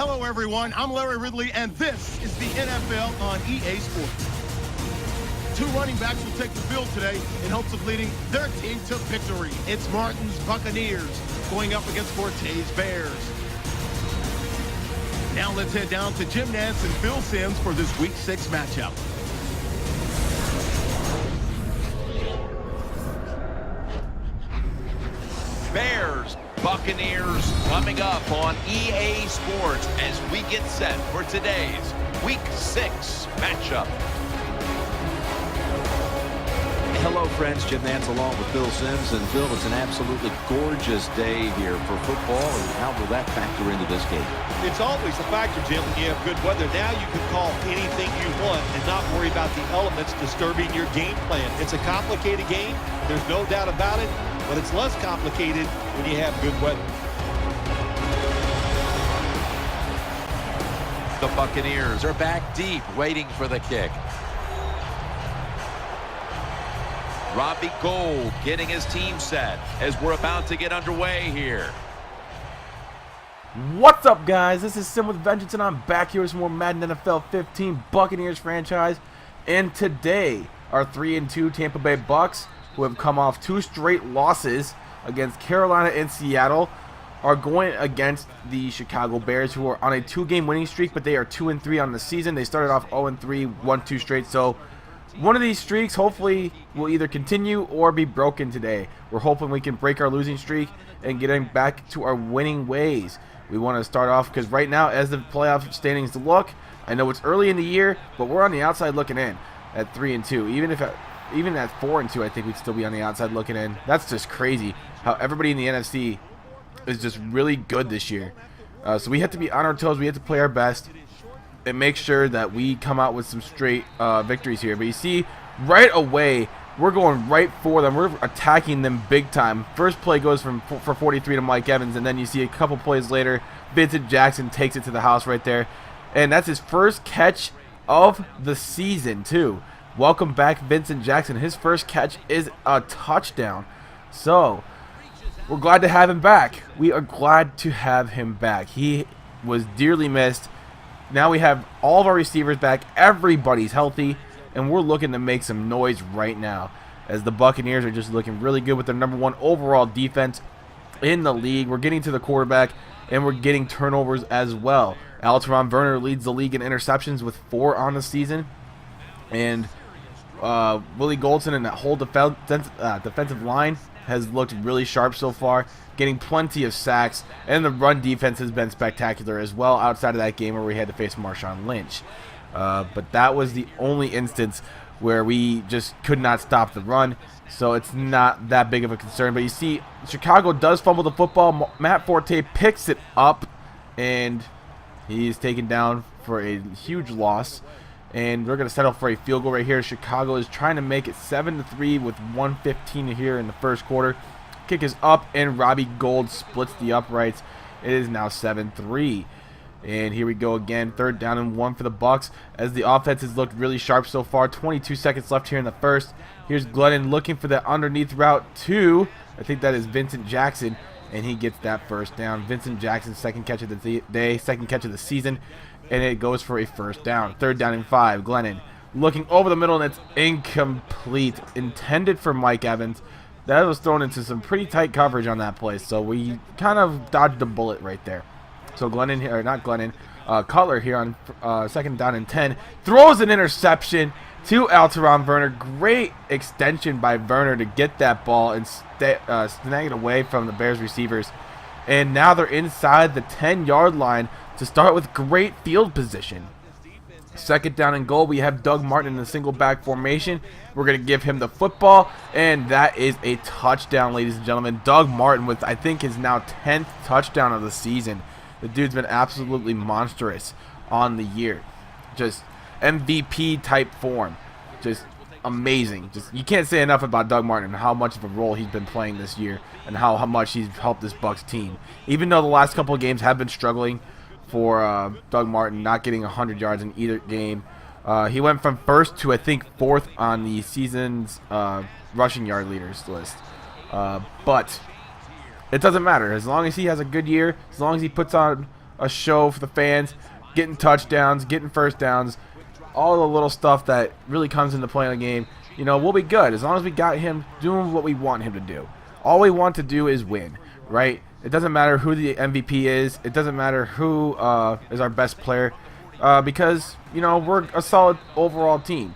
Hello, everyone. I'm Larry Ridley, and this is the NFL on EA Sports. Two running backs will take the field today in hopes of leading their team to victory. It's Martin's Buccaneers going up against Forte's Bears. Now let's head down to Jim Nantz and Phil Simms for this Week 6 matchup. Bears, Buccaneers coming up on EA Sports as we get set for today's Week 6 matchup. Hello, friends. Jim Nantz along with Phil Simms. And Phil, it's an absolutely gorgeous day here for football. And how will that factor into this game? It's always a factor, Jim, when you have good weather. Now you can call anything you want and not worry about the elements disturbing your game plan. It's a complicated game. There's no doubt about it. But it's less complicated when you have good weather. The Buccaneers are back deep, waiting for the kick. Robbie Gould getting his team set as we're about to get underway here. What's up, guys? This is Sim with Vengeance, and I'm back here with some more Madden NFL 15 Buccaneers franchise. And today, our 3-2 Tampa Bay Bucks, who have come off 2 straight losses against Carolina and Seattle, are going against the Chicago Bears, who are on a 2-game winning streak, but they are 2-3 on the season. They started off 0-3, won 2 straight, so one of these streaks hopefully will either continue or be broken today. We're hoping we can break our losing streak and getting back to our winning ways. We want to start off because right now, as the playoff standings look, I know it's early in the year, but we're on the outside looking in at 3-2. Even at 4-2, I think we'd still be on the outside looking in. That's just crazy how everybody in the NFC is just really good this year. So we have to be on our toes. We have to play our best and make sure that we come out with some straight victories here. But you see, right away, we're going right for them. We're attacking them big time. First play goes for 43 to Mike Evans, and then you see a couple plays later, Vincent Jackson takes it to the house right there. And that's his first catch of the season, too. Welcome back, Vincent Jackson. His first catch is a touchdown. So, we're glad to have him back. We are glad to have him back. He was dearly missed. Now we have all of our receivers back. Everybody's healthy, and we're looking to make some noise right now as the Buccaneers are just looking really good with their #1 overall defense in the league. We're getting to the quarterback, and we're getting turnovers as well. Alteron Werner leads the league in interceptions with 4 on the season, and Willie Goldson and that whole defensive line has looked really sharp so far, getting plenty of sacks, and the run defense has been spectacular as well outside of that game where we had to face Marshawn Lynch. But that was the only instance where we just could not stop the run, so it's not that big of a concern. But you see, Chicago does fumble the football. Matt Forte picks it up, and he's taken down for a huge loss. And we're going to settle for a field goal right here. Chicago is trying to make it 7-3 with 1:15 here in the first quarter. Kick is up, and Robbie Gould splits the uprights. It is now 7-3. And here we go again. 3rd down and 1 for the Bucks as the offense has looked really sharp so far. 22 seconds left here in the first. Here's Glennon looking for that underneath route to, I think that is Vincent Jackson, and he gets that first down. Vincent Jackson's second catch of the day, second catch of the season, and it goes for a first down. 3rd down and 5. Glennon looking over the middle, and it's incomplete. Intended for Mike Evans. That was thrown into some pretty tight coverage on that play, so we kind of dodged a bullet right there. So Glennon here, or not Glennon, Cutler here on 2nd down and 10 throws an interception to Alteron Werner. Great extension by Werner to get that ball and snag it away from the Bears receivers. And now they're inside the 10-yard line to start with great field position. 2nd down and goal. We have Doug Martin in the single back formation. We're going to give him the football, and that is a touchdown, ladies and gentlemen. Doug Martin with, I think, his now 10th touchdown of the season. The dude's been absolutely monstrous on the year. Just MVP type form. Just amazing. Just, you can't say enough about Doug Martin and how much of a role he's been playing this year and how much he's helped this Bucs team. Even though the last couple of games have been struggling for Doug Martin, not getting 100 yards in either game. He went from 1st to, I think, 4th on the season's rushing yard leaders list. But it doesn't matter. As long as he has a good year, as long as he puts on a show for the fans, getting touchdowns, getting first downs, all the little stuff that really comes into play in the game, you know, we'll be good as long as we got him doing what we want him to do. All we want to do is win, right? It doesn't matter who the MVP is. It doesn't matter who is our best player because, you know, we're a solid overall team.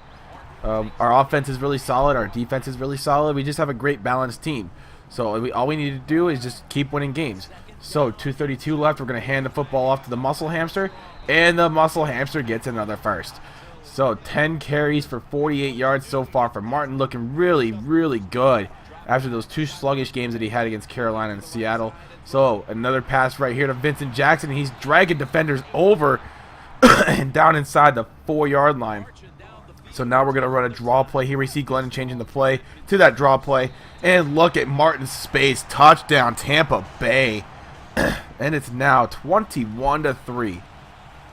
Our offense is really solid. Our defense is really solid. We just have a great balanced team. So all we need to do is just keep winning games. So 2:32 left. We're going to hand the football off to the Muscle Hamster, and the Muscle Hamster gets another first. So 10 carries for 48 yards so far for Martin, looking really, really good after those 2 sluggish games that he had against Carolina and Seattle. So another pass right here to Vincent Jackson. He's dragging defenders over and down inside the 4-yard line. So now we're going to run a draw play here. We see Glennon changing the play to that draw play. And look at Martin's space. Touchdown, Tampa Bay. And it's now 21-3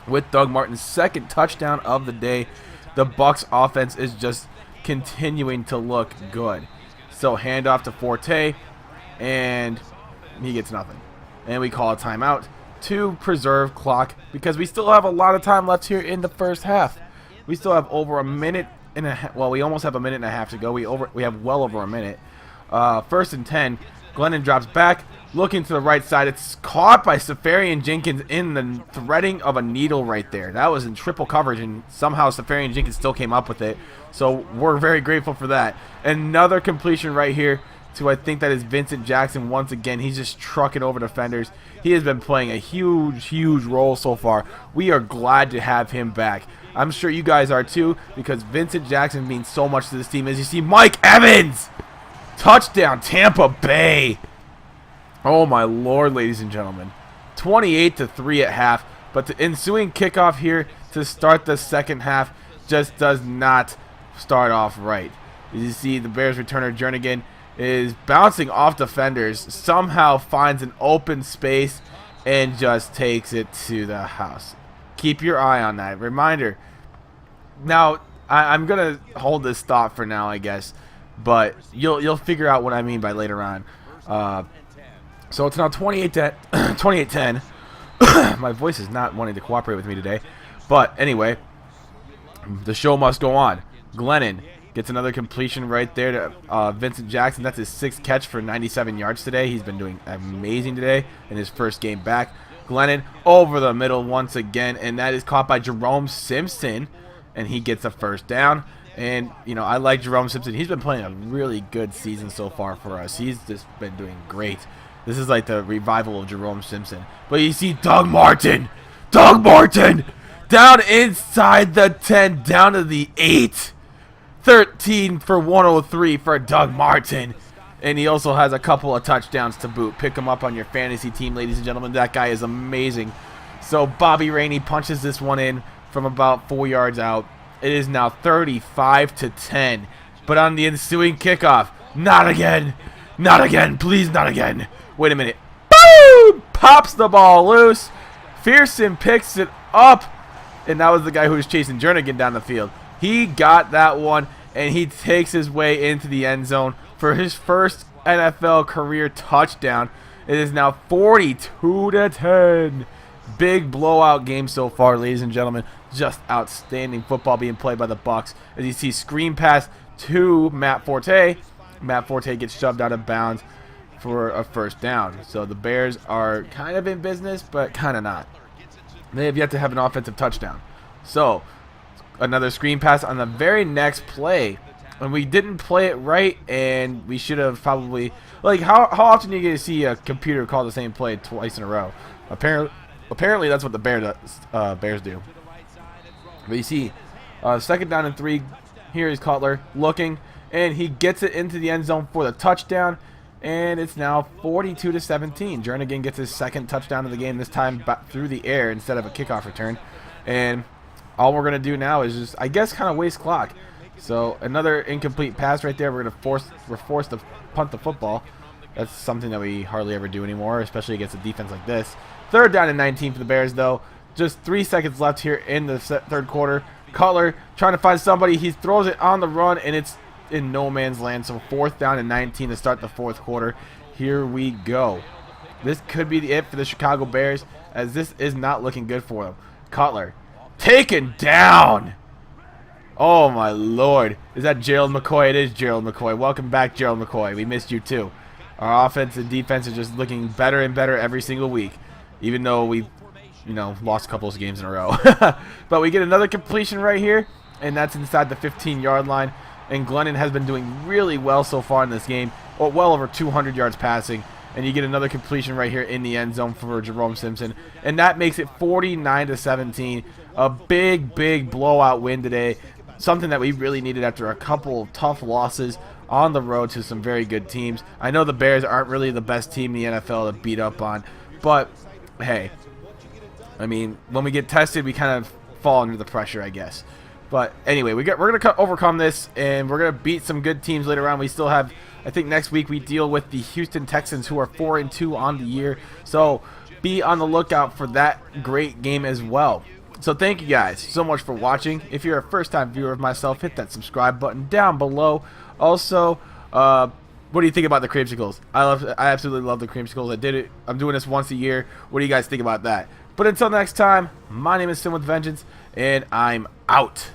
with Doug Martin's second touchdown of the day. The Bucs offense is just continuing to look good. So handoff to Forte, and he gets nothing. And we call a timeout to preserve clock because we still have a lot of time left here in the first half. We still have over a minute and a half. Well, we almost have a minute and a half to go. We have well over a minute. First and 10. Glennon drops back, looking to the right side. It's caught by Safarian Jenkins in the threading of a needle right there. That was in triple coverage, and somehow Safarian Jenkins still came up with it. So we're very grateful for that. Another completion right here to, I think that is Vincent Jackson once again. He's just trucking over defenders. He has been playing a huge, huge role so far. We are glad to have him back. I'm sure you guys are too, because Vincent Jackson means so much to this team. As you see, Mike Evans! Touchdown, Tampa Bay! Oh my lord, ladies and gentlemen. 28-3 at half, but the ensuing kickoff here to start the second half just does not start off right. As you see, the Bears returner Jernigan is bouncing off defenders, somehow finds an open space, and just takes it to the house. Keep your eye on that. Reminder. Now, I'm going to hold this thought for now, I guess, but you'll figure out what I mean by later on. So it's now 28-10. My voice is not wanting to cooperate with me today. But anyway, the show must go on. Glennon gets another completion right there to Vincent Jackson. That's his 6th catch for 97 yards today. He's been doing amazing today in his first game back. Glennon over the middle once again, and that is caught by Jerome Simpson, and he gets a first down. And, you know, I like Jerome Simpson. He's been playing a really good season so far for us. He's just been doing great. This is like the revival of Jerome Simpson. But you see Doug Martin! Doug Martin! Down inside the 10, down to the 8. 13 for 103 for Doug Martin. And he also has a couple of touchdowns to boot. Pick him up on your fantasy team, ladies and gentlemen. That guy is amazing. So Bobby Rainey punches this one in from about 4 yards out. It is now 35-10. But on the ensuing kickoff, not again. Not again. Please, not again. Wait a minute. Boom! Pops the ball loose. Fearson picks it up. And that was the guy who was chasing Jernigan down the field. He got that one, and he takes his way into the end zone for his first NFL career touchdown. It is now 42-10. Big blowout game so far, ladies and gentlemen. Just outstanding football being played by the Bucs. As you see, screen pass to Matt Forte. Matt Forte gets shoved out of bounds for a first down. So the Bears are kind of in business, but kind of not. They have yet to have an offensive touchdown. So another screen pass on the very next play. And we didn't play it right, and we should have probably, like, how often do you get to see a computer call the same play twice in a row? Apparently that's what the Bears do. But you see, second down and 3. Here is Cutler looking, and he gets it into the end zone for the touchdown. And it's now 42-17. Jernigan gets his second touchdown of the game, this time through the air instead of a kickoff return. And all we're going to do now is just, I guess, kind of waste clock. So another incomplete pass right there. We're forced to punt the football. That's something that we hardly ever do anymore, especially against a defense like this. Third down and 19 for the Bears, though. Just 3 seconds left here in the third quarter. Cutler trying to find somebody. He throws it on the run, and it's in no man's land. So 4th down and 19 to start the fourth quarter. Here we go. This could be it for the Chicago Bears, as this is not looking good for them. Cutler taken down. Oh my lord. Is that Gerald McCoy? It is Gerald McCoy. Welcome back, Gerald McCoy. We missed you too. Our offense and defense are just looking better and better every single week, even though we've, lost a couple of games in a row. But we get another completion right here, and that's inside the 15-yard line. And Glennon has been doing really well so far in this game, well over 200 yards passing. And you get another completion right here in the end zone for Jerome Simpson. And that makes it 49-17. A big, big blowout win today. Something that we really needed after a couple of tough losses on the road to some very good teams. I know the Bears aren't really the best team in the NFL to beat up on. But, hey, I mean, when we get tested, we kind of fall under the pressure, I guess. But anyway, we're going to overcome this, and we're going to beat some good teams later on. We still have, I think next week we deal with the Houston Texans, who are 4-2 on the year. So be on the lookout for that great game as well. So thank you guys so much for watching. If you're a first-time viewer of myself, hit that subscribe button down below. Also, what do you think about the creamsicles? I absolutely love the creamsicles. I did it. I'm doing this once a year. What do you guys think about that? But until next time, my name is Sin with Vengeance, and I'm out.